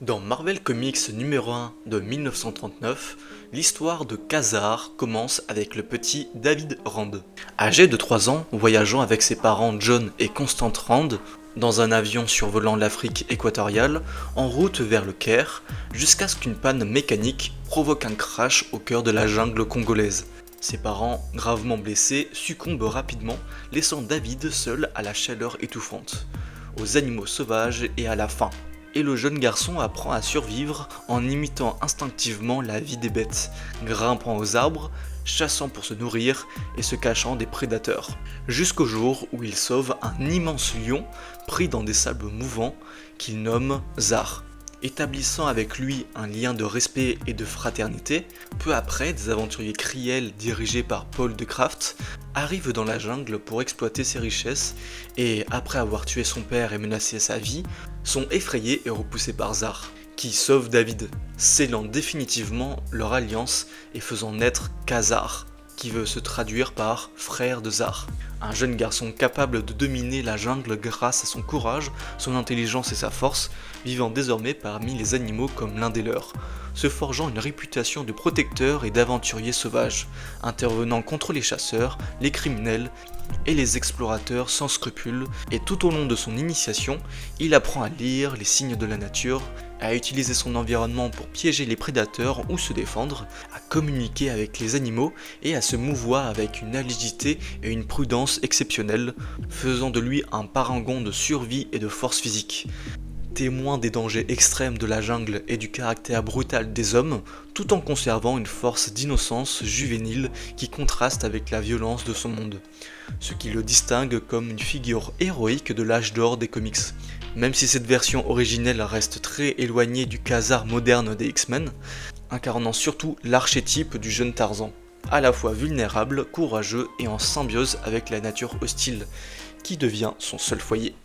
Dans Marvel Comics numéro 1 de 1939, l'histoire de Ka-Zar commence avec le petit David Rand. Âgé de 3 ans, voyageant avec ses parents John et Constant Rand dans un avion survolant l'Afrique équatoriale, en route vers le Caire, jusqu'à ce qu'une panne mécanique provoque un crash au cœur de la jungle congolaise. Ses parents, gravement blessés, succombent rapidement, laissant David seul à la chaleur étouffante, aux animaux sauvages et à la faim. Et le jeune garçon apprend à survivre en imitant instinctivement la vie des bêtes, grimpant aux arbres, chassant pour se nourrir et se cachant des prédateurs. Jusqu'au jour où il sauve un immense lion pris dans des sables mouvants qu'il nomme Zar. Établissant avec lui un lien de respect et de fraternité, peu après, des aventuriers criels dirigés par Paul de Kraft arrivent dans la jungle pour exploiter ses richesses et, après avoir tué son père et menacé sa vie, sont effrayés et repoussés par Zar, qui sauve David, scellant définitivement leur alliance et faisant naître Ka-Zar, qui veut se traduire par frère de Zar. Un jeune garçon capable de dominer la jungle grâce à son courage, son intelligence et sa force, vivant désormais parmi les animaux comme l'un des leurs, se forgeant une réputation de protecteur et d'aventurier sauvage, intervenant contre les chasseurs, les criminels et les explorateurs sans scrupules, et tout au long de son initiation, il apprend à lire les signes de la nature, à utiliser son environnement pour piéger les prédateurs ou se défendre, à communiquer avec les animaux et à se mouvoir avec une agilité et une prudence exceptionnelles, faisant de lui un parangon de survie et de force physique. Témoin des dangers extrêmes de la jungle et du caractère brutal des hommes, tout en conservant une force d'innocence juvénile qui contraste avec la violence de son monde, ce qui le distingue comme une figure héroïque de l'âge d'or des comics. Même si cette version originelle reste très éloignée du Ka-Zar moderne des X-Men, incarnant surtout l'archétype du jeune Tarzan, à la fois vulnérable, courageux et en symbiose avec la nature hostile, qui devient son seul foyer.